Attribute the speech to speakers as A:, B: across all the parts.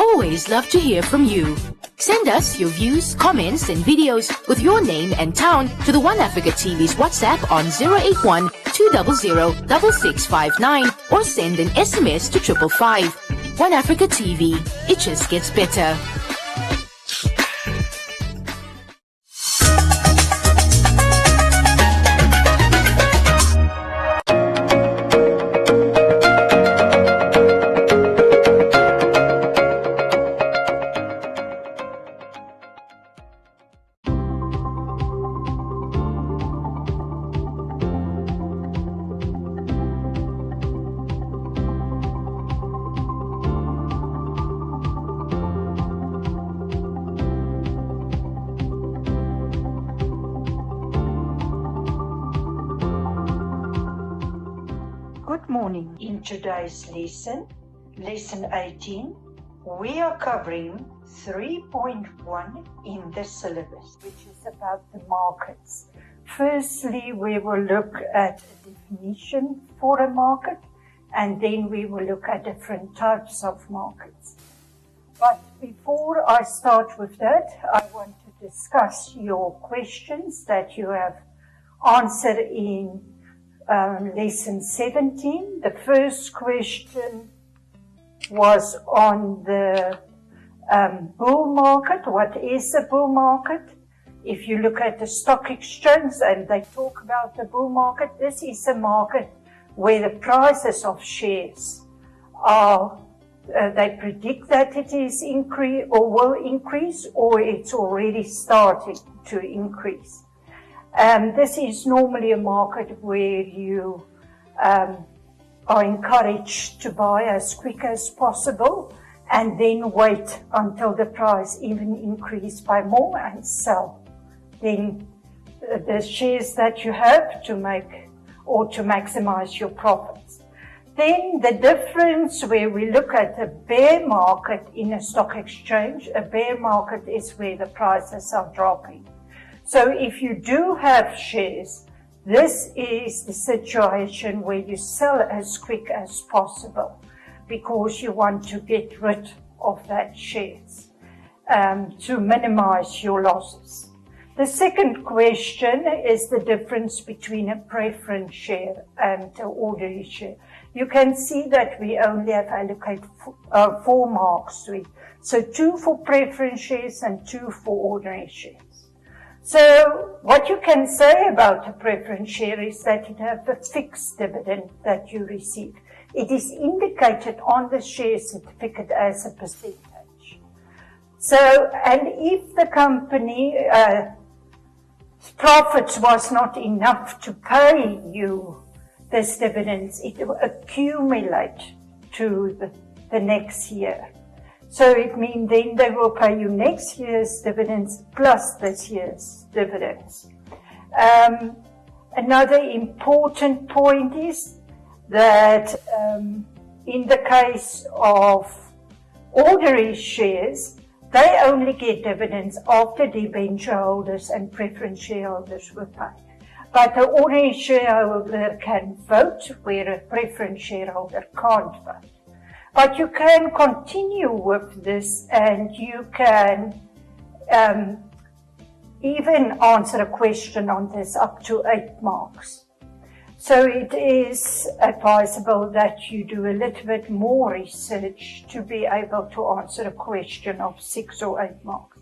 A: always love to hear from you. Send us your views, comments, and videos with your name and town to the One Africa TV's WhatsApp on 081 200 6659 or send an SMS to 555. One Africa TV. It just gets better.
B: Good morning. In today's lesson 18, we are covering 3.1 in the syllabus, which is about the markets. Firstly, we will look at a definition for a market, and then we will look at different types of markets. But before I start with that, I want to discuss your questions that you have answered in lesson 17. The first question was on the bull market. What is a bull market? If you look at the stock exchange and they talk about the bull market, this is a market where the prices of shares are, they predict that it is increase or will increase, or it's already starting to increase. This is normally a market where you are encouraged to buy as quick as possible and then wait until the price even increase by more and sell then the shares that you have to make or to maximize your profits. Then the difference where we look at a bear market in a stock exchange, a bear market is where the prices are dropping. So if you do have shares, this is the situation where you sell as quick as possible because you want to get rid of that shares to minimize your losses. The second question is the difference between a preference share and an ordinary share. You can see that we only have allocated 4 marks to it. So 2 for preference shares and 2 for ordinary shares. So what you can say about a preference share is that it has a fixed dividend that you receive. It is indicated on the share certificate as a percentage. So, and if the company profits was not enough to pay you this dividends, it will accumulate to the next year. So it means then they will pay you next year's dividends plus this year's dividends. Another important point is that in the case of ordinary shares, they only get dividends after debenture holders and preference shareholders were paid. But the ordinary shareholder can vote where a preference shareholder can't vote. But you can continue with this and you can even answer a question on this up to 8 marks. So it is advisable that you do a little bit more research to be able to answer a question of 6 or 8 marks.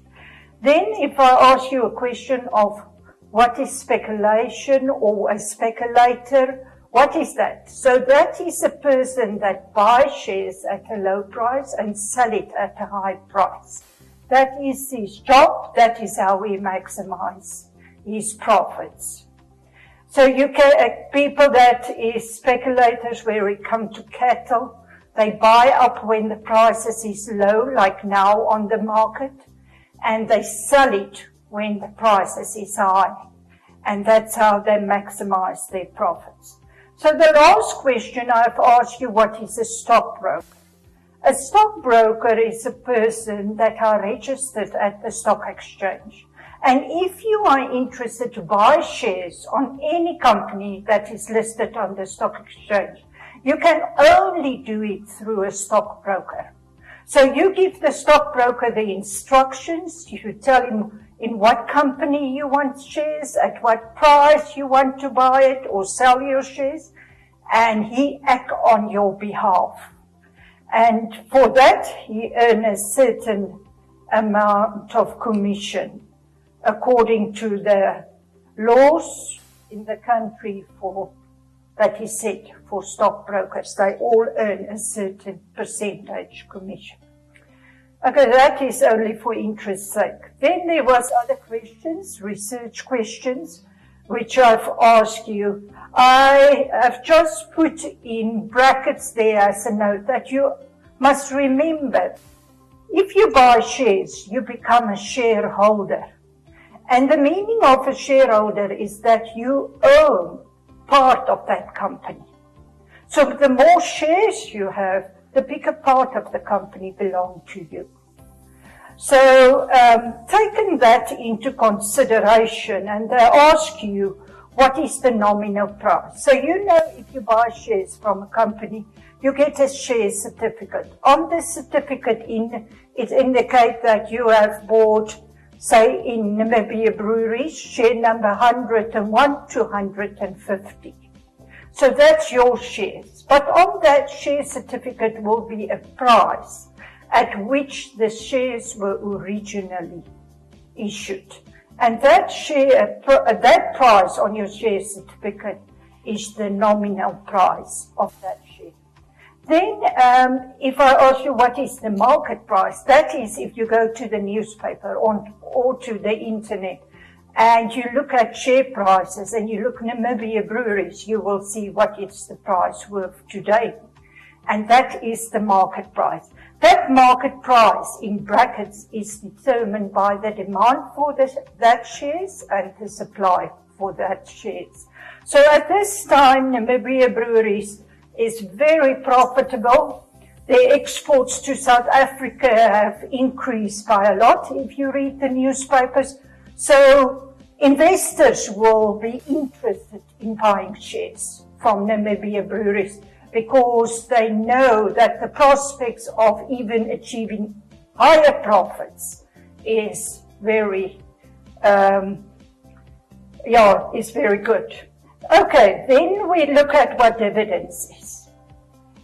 B: Then if I ask you a question of what is speculation or a speculator, what is that? So that is a person that buys shares at a low price and sell it at a high price. That is his job. That is how we maximize his profits. So you can, people that is speculators where we come to cattle, they buy up when the prices is low, like now on the market, and they sell it when the prices is high. And that's how they maximize their profits. So the last question I've asked you, what is a stockbroker? A stockbroker is a person that are registered at the stock exchange. And if you are interested to buy shares on any company that is listed on the stock exchange, you can only do it through a stockbroker. So you give the stockbroker the instructions, you tell him in what company you want shares, at what price you want to buy it or sell your shares, and he acts on your behalf. And for that, he earns a certain amount of commission according to the laws in the country that is set for stockbrokers. They all earn a certain percentage commission. Okay, that is only for interest's sake. Then there was other questions, research questions, which I've asked you. I have just put in brackets there as a note that you must remember, if you buy shares, you become a shareholder. And the meaning of a shareholder is that you own part of that company. So the more shares you have, the bigger part of the company belongs to you. So taking that into consideration, and they ask you, what is the nominal price? So you know, if you buy shares from a company, you get a share certificate. On the certificate, it indicates that you have bought, say in Namibia Breweries, share number 101 to 150. So that's your shares. But on that share certificate will be a price at which the shares were originally issued. And that price on your share certificate is the nominal price of that share. Then, if I ask you what is the market price, that is if you go to the newspaper or to the internet and you look at share prices and you look at Namibia Breweries, you will see what is the price worth today. And that is the market price. That market price, in brackets, is determined by the demand for that shares and the supply for that shares. So at this time, Namibia Breweries is very profitable. Their exports to South Africa have increased by a lot, if you read the newspapers. So investors will be interested in buying shares from Namibia Breweries, because they know that the prospects of even achieving higher profits is very good. Okay, then we look at what dividends is.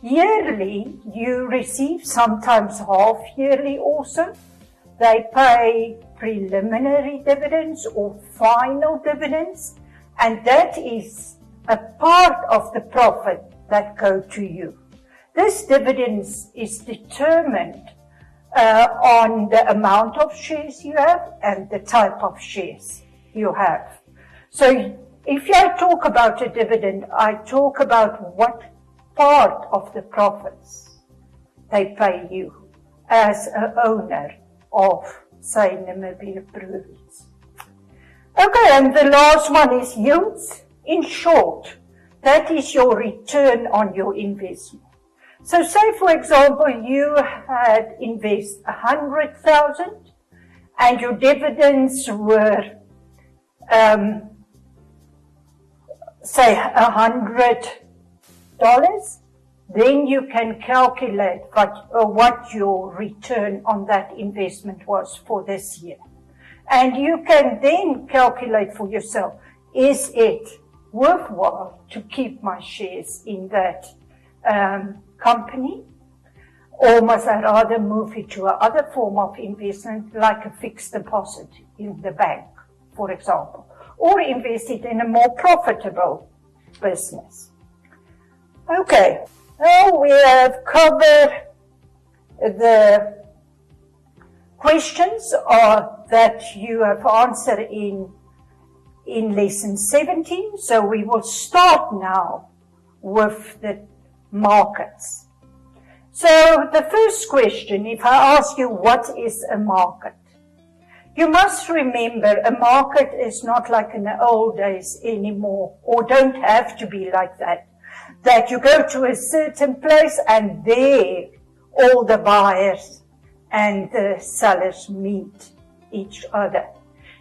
B: Yearly, you receive sometimes half-yearly also. They pay preliminary dividends or final dividends, and that is a part of the profit that go to you. This dividends is determined on the amount of shares you have and the type of shares you have. So if I talk about a dividend, I talk about what part of the profits they pay you as an owner of, say, Namibia Breweries. Okay, and the last one is yields. In short, that is your return on your investment. So say, for example, you had invested 100,000 and your dividends were, say, $100, then you can calculate what your return on that investment was for this year. And you can then calculate for yourself, is it worthwhile to keep my shares in that company, or must I rather move it to another form of investment, like a fixed deposit in the bank, for example, or invest it in a more profitable business. Okay, now we have covered the questions that you have answered in lesson 17. So we will start now with the markets. So the first question, if I ask you what is a market, you must remember a market is not like in the old days anymore, or don't have to be like that you go to a certain place and there all the buyers and the sellers meet each other.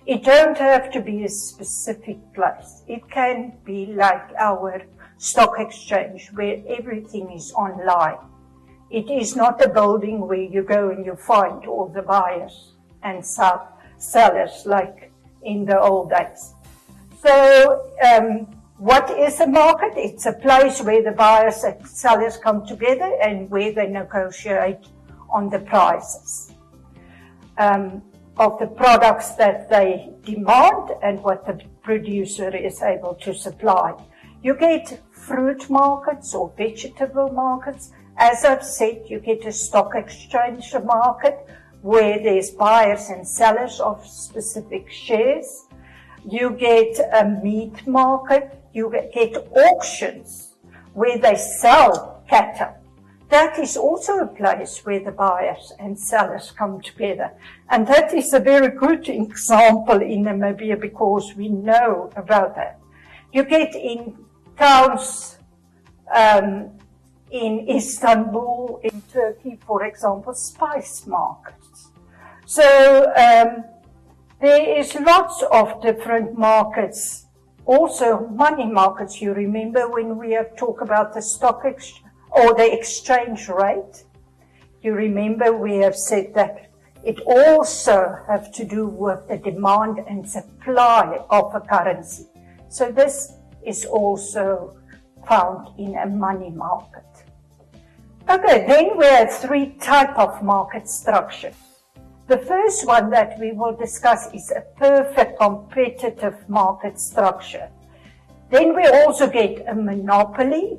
B: It don't have to be a specific place. It can be like our stock exchange, where everything is online It is not a building where you go and you find all the buyers and sellers like in the old days. So what is a market? It's a place where the buyers and sellers come together and where they negotiate on the prices of the products that they demand and what the producer is able to supply. You get fruit markets or vegetable markets. As I've said, you get a stock exchange market where there's buyers and sellers of specific shares. You get a meat market. You get auctions where they sell cattle. That is also a place where the buyers and sellers come together. And that is a very good example in Namibia because we know about that. You get in towns in Istanbul, in Turkey, for example, spice markets. So there is lots of different markets. Also money markets. You remember when we have talked about the stock exchange or the exchange rate? You remember we have said that it also has to do with the demand and supply of a currency. So this is also found in a money market. Okay, then we have three types of market structures. The first one that we will discuss is a perfect competitive market structure. Then we also get a monopoly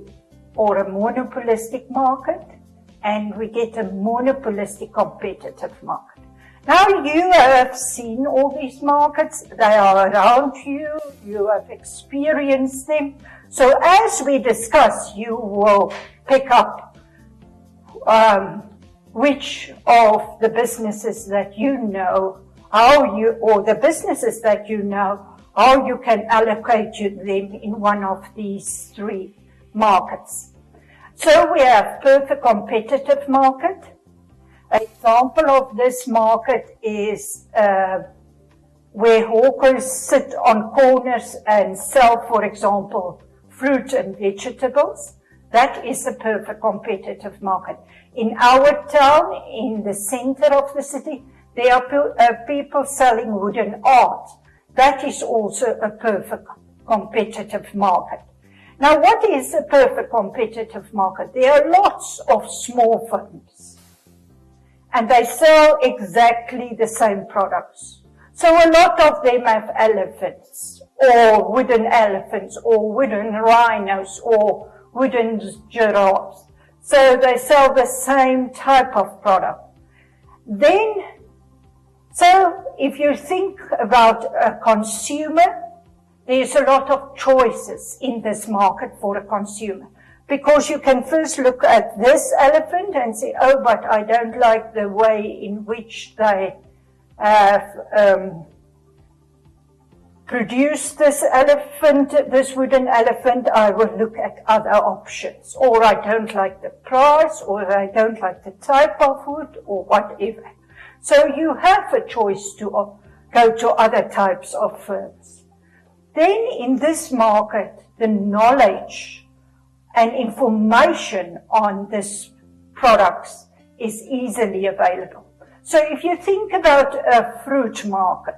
B: or a monopolistic market, and we get a monopolistic competitive market. Now you have seen all these markets, they are around you, you have experienced them. So as we discuss, you will pick up which of the businesses that you know, how you can allocate them in one of these three markets. So we have perfect competitive market. An example of this market is where hawkers sit on corners and sell, for example, fruit and vegetables. That is a perfect competitive market. In our town, in the center of the city, there are people selling wooden art. That is also a perfect competitive market. Now, what is a perfect competitive market? There are lots of small firms, and they sell exactly the same products. So a lot of them have elephants, or wooden elephants, or wooden rhinos, or wooden giraffes. So they sell the same type of product. So if you think about a consumer, there's a lot of choices in this market for a consumer. Because you can first look at this elephant and say, oh, but I don't like the way in which they have produced this elephant, this wooden elephant. I will look at other options. Or I don't like the price, or I don't like the type of wood, or whatever. So you have a choice to go to other types of firms. Then in this market, the knowledge and information on these products is easily available. So if you think about a fruit market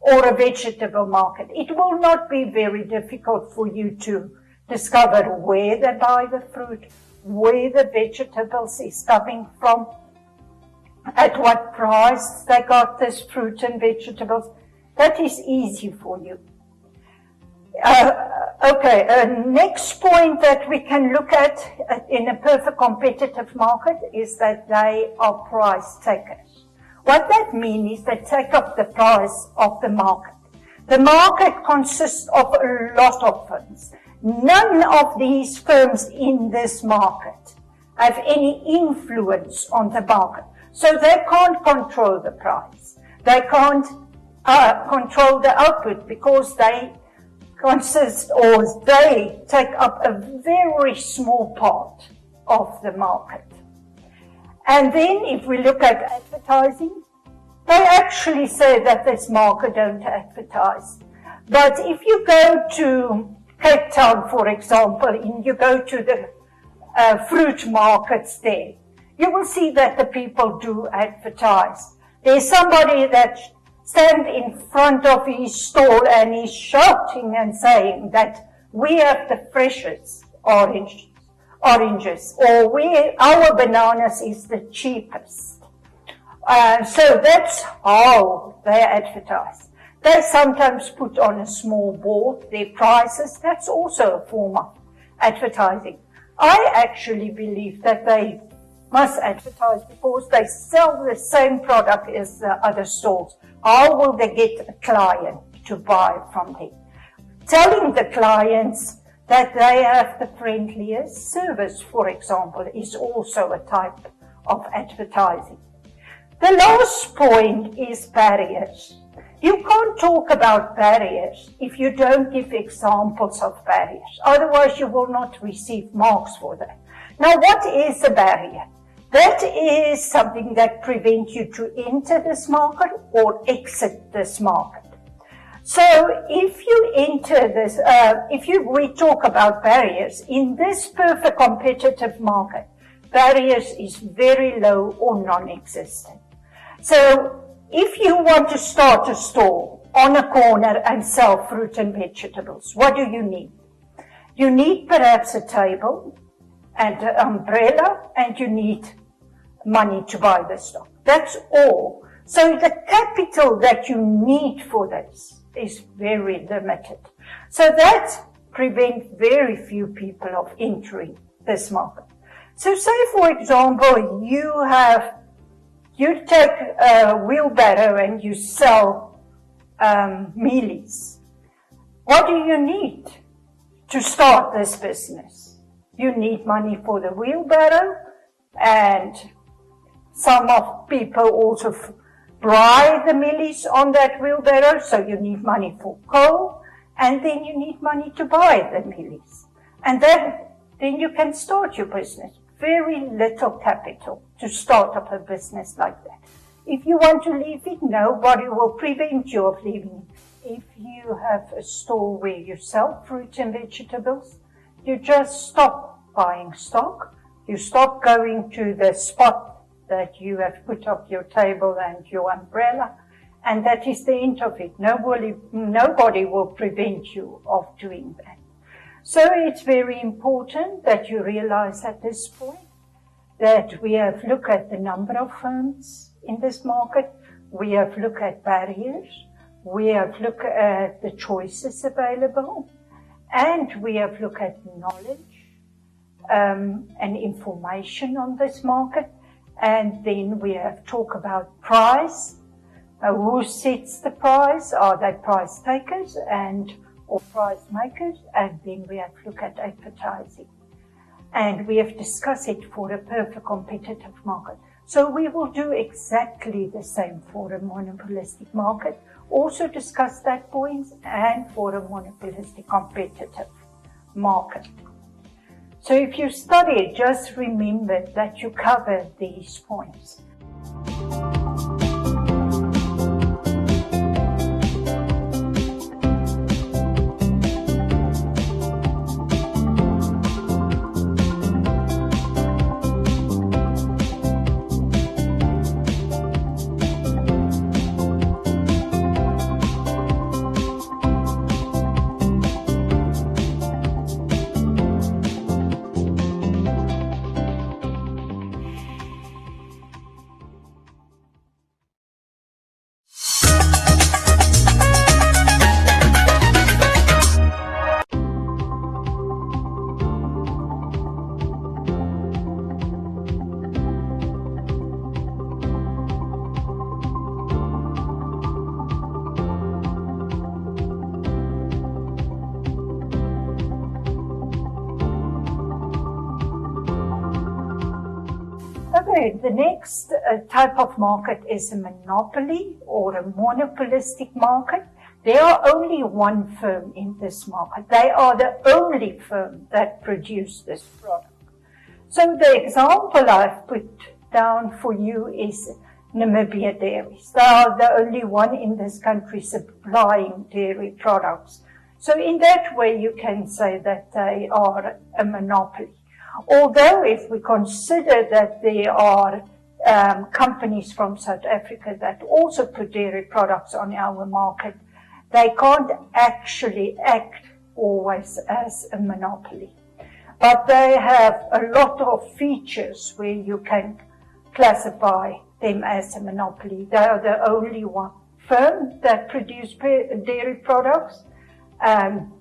B: or a vegetable market, it will not be very difficult for you to discover where they buy the fruit, where the vegetables is coming from, at what price they got this fruit and vegetables. That is easy for you. Next point that we can look at in a perfect competitive market is that they are price takers. What that means is they take up the price of the market. The market consists of a lot of firms. None of these firms in this market have any influence on the market. So they can't control the price. They can't control the output because they take up a very small part of the market. And then if we look at advertising, they actually say that this market don't advertise. But if you go to Cape Town, for example, and you go to the fruit markets there, you will see that the people do advertise. There's somebody that stands in front of his stall and he's shouting and saying that we have the freshest oranges, or our bananas is the cheapest. So that's how they advertise. They sometimes put on a small board their prices. That's also a form of advertising. I actually believe that they must advertise because they sell the same product as the other stores. How will they get a client to buy from them? Telling the clients that they have the friendliest service, for example, is also a type of advertising. The last point is barriers. You can't talk about barriers if you don't give examples of barriers. Otherwise, you will not receive marks for that. Now, what is a barrier? That is something that prevents you to enter this market or exit this market. So if you enter this, we talk about barriers, in this perfect competitive market, barriers is very low or non-existent. So if you want to start a store on a corner and sell fruit and vegetables, what do you need? You need perhaps a table and an umbrella, and you need money to buy the stock. That's all. So the capital that you need for this is very limited. So that prevents very few people of entering this market. So say, for example, you take a wheelbarrow and you sell mealies. What do you need to start this business? You need money for the wheelbarrow, and some of people also buy the mealies on that wheelbarrow, so you need money for coal, and then you need money to buy the mealies. And then you can start your business. Very little capital to start up a business like that. If you want to leave it, nobody will prevent you of leaving it. If you have a store where you sell fruit and vegetables, you just stop buying stock. You stop going to the spot that you have put up your table and your umbrella, and that is the end of it. Nobody will prevent you of doing that. So it's very important that you realize at this point that we have looked at the number of firms in this market, we have looked at barriers, we have looked at the choices available, and we have looked at knowledge and information on this market. And then we have talked about price. Who sets the price? Are they price takers or price makers? And then we have looked at advertising. And we have discussed it for a perfect competitive market. So we will do exactly the same for a monopolistic market. Also discuss that point, and for a monopolistic competitive market. So if you study, just remember that you cover these points. Okay, the next type of market is a monopoly or a monopolistic market. There are only one firm in this market. They are the only firm that produce this product. So the example I've put down for you is Namibia Dairies. They are the only one in this country supplying dairy products. So in that way, you can say that they are a monopoly. Although if we consider that there are companies from South Africa that also put dairy products on our market, they can't actually act always as a monopoly. But they have a lot of features where you can classify them as a monopoly. They are the only one firm that produce dairy products. And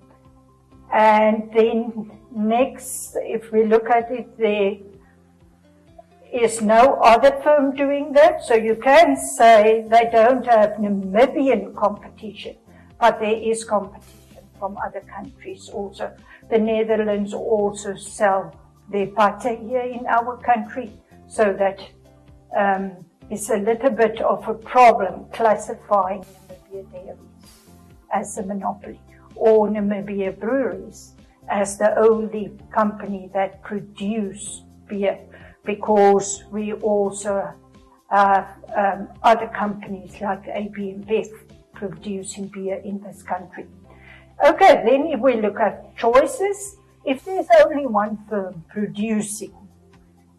B: then next, if we look at it, there is no other firm doing that. So you can say they don't have Namibian competition, but there is competition from other countries also. The Netherlands also sell their butter here in our country, so that it's a little bit of a problem classifying Namibia Dairies as a monopoly, or Namibia Breweries as the only company that produce beer, because we also have other companies like AB InBev producing beer in this country. Okay, then if we look at choices, if there's only one firm producing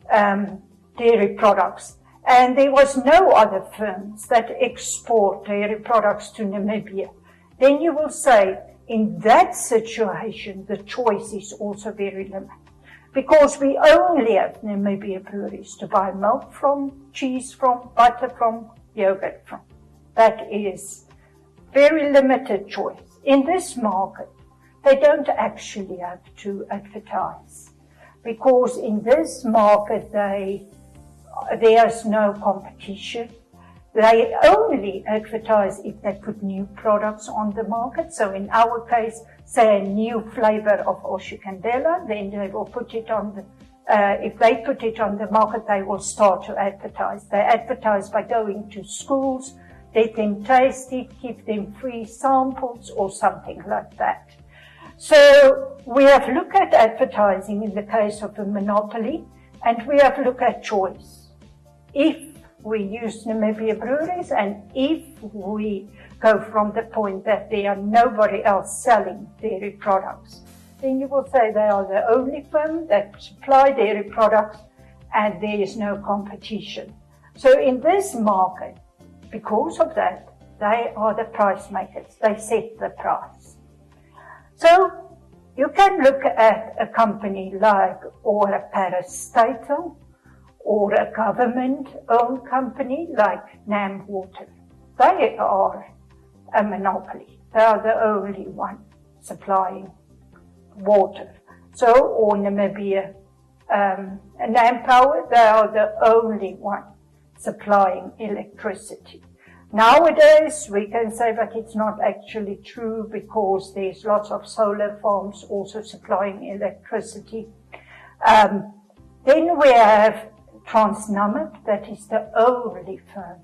B: dairy products, and there was no other firms that export dairy products to Namibia, then you will say, in that situation, the choice is also very limited. Because we only have Namibia breweries to buy milk from, cheese from, butter from, yogurt from. That is very limited choice. In this market, they don't actually have to advertise, because in this market there's no competition. They only advertise if they put new products on the market. So in our case, say a new flavor of Oshikandela, then they will put it on the, if they put it on the market, they will start to advertise. They advertise by going to schools, let them taste it, give them free samples or something like that. So we have looked at advertising in the case of a monopoly, and we have looked at choice. If we use Namibia Breweries, and if we go from the point that there are nobody else selling dairy products, then you will say they are the only firm that supply dairy products and there is no competition. So in this market, because of that, they are the price makers. They set the price. So you can look at a company like, or a parastatal, or a government-owned company like NamWater. They are a monopoly. They are the only one supplying water. So, or Namibia, NamPower, they are the only one supplying electricity. Nowadays, we can say that it's not actually true, because there's lots of solar farms also supplying electricity. Then we have Transnamib, that is the only firm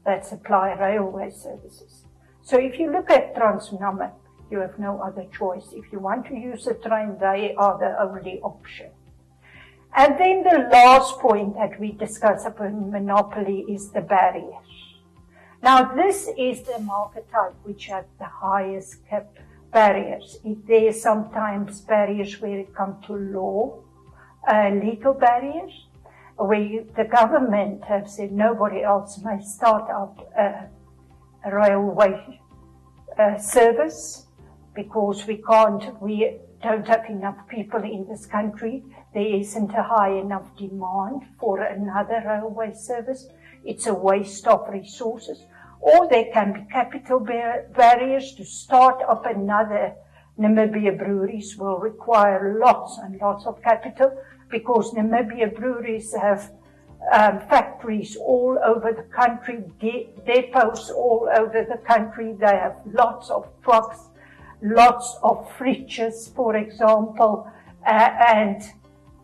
B: that supply railway services. So if you look at Transnamib, you have no other choice. If you want to use a train, they are the only option. And then the last point that we discuss upon monopoly is the barriers. Now this is the market type which has the highest barriers. There are sometimes barriers where it comes to law, legal barriers, where the government have said nobody else may start up a railway service, because we don't have enough people in this country. There isn't a high enough demand for another railway service. It's a waste of resources. Or there can be capital barriers to start up another. Namibia Breweries will require lots and lots of capital, because Namibia Breweries have factories all over the country, depots all over the country. They have lots of trucks, lots of fridges, for example, and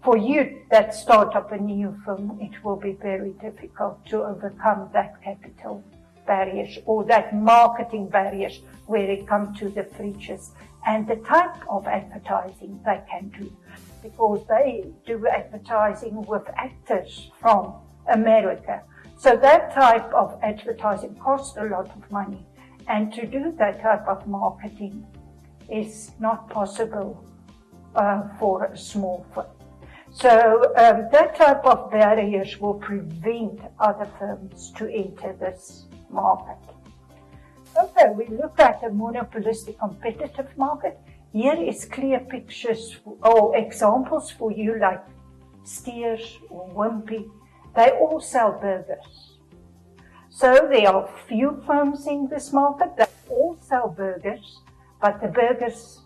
B: for you that start up a new firm, it will be very difficult to overcome that capital barriers or that marketing barriers where it comes to the fridges and the type of advertising they can do, because they do advertising with actors from America. So that type of advertising costs a lot of money, and to do that type of marketing is not possible for a small firm. So that type of barriers will prevent other firms to enter this market. Okay, we look at a monopolistic competitive market. Here is clear pictures or examples for you, like Steers or Wimpy. They all sell burgers. So there are few firms in this market that all sell burgers, but the burgers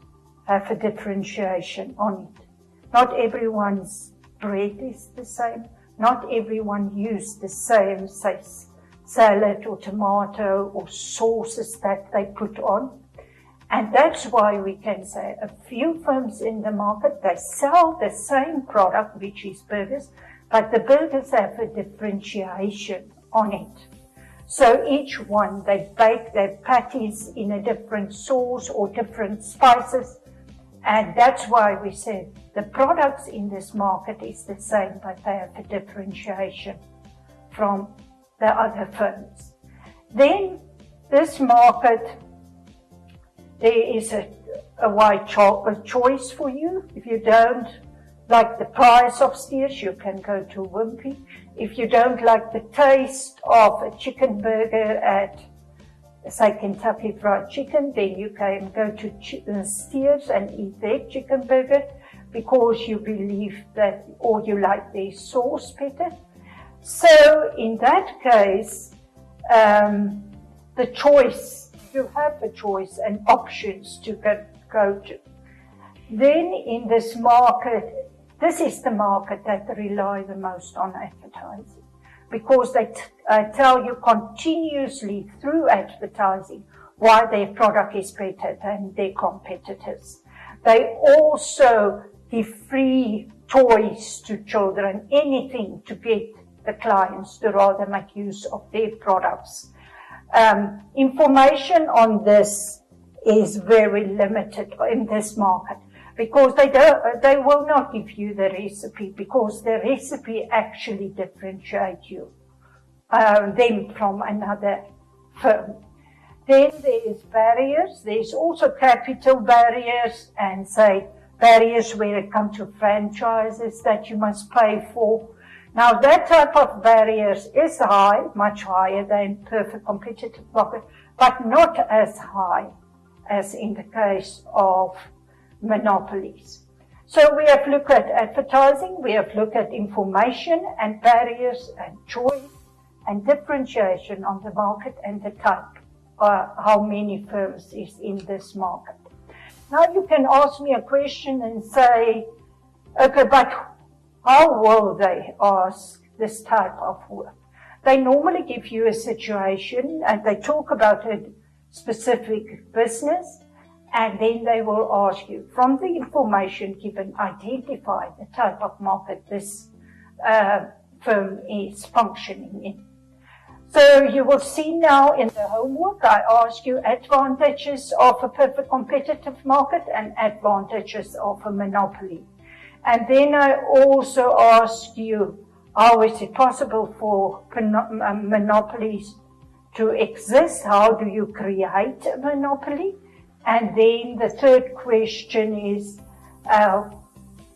B: have a differentiation on it. Not everyone's bread is the same. Not everyone uses the same, say, salad or tomato or sauces that they put on. And that's why we can say a few firms in the market, they sell the same product, which is burgers, but the burgers have a differentiation on it. So each one, they bake their patties in a different sauce or different spices. And that's why we said the products in this market is the same, but they have a differentiation from the other firms. Then this market, there is a wide choice for you. If you don't like the price of Steers, you can go to Wimpy. If you don't like the taste of a chicken burger at, say, Kentucky Fried Chicken, then you can go to Steers and eat their chicken burger because you believe that, or you like their sauce better. So in that case, the choice, you have a choice and options to go to. Then in this market, this is the market that rely the most on advertising, because they tell you continuously through advertising why their product is better than their competitors. They also give free toys to children, anything to get the clients to rather make use of their products. Information on this is very limited in this market, because they will not give you the recipe, because the recipe actually differentiates you them from another firm. Then there is barriers. There's also capital barriers and, say, barriers where it comes to franchises that you must pay for. Now, that type of barriers is high, much higher than perfect competitive market, but not as high as in the case of monopolies. So we have looked at advertising, we have looked at information and barriers and choice and differentiation on the market and the type, how many firms is in this market. Now you can ask me a question and say, okay, but how will they ask this type of work? They normally give you a situation and they talk about a specific business, and then they will ask you, from the information given, identify the type of market this firm is functioning in. So you will see now in the homework, I ask you advantages of a perfect competitive market and advantages of a monopoly. And then I also ask you, how is it possible for monopolies to exist? How do you create a monopoly? And then the third question is,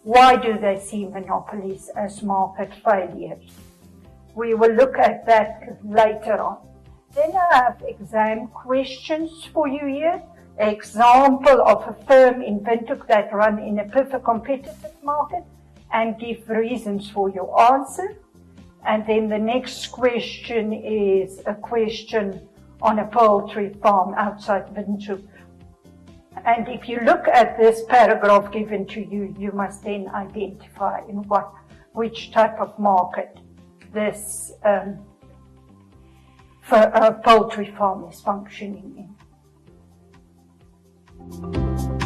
B: why do they see monopolies as market failures? We will look at that later on. Then I have exam questions for you here. Example of a firm in Windhoek that run in a perfect competitive market, and give reasons for your answer. And then the next question is a question on a poultry farm outside Windhoek. And if you look at this paragraph given to you, you must then identify in which type of market this poultry farm is functioning in.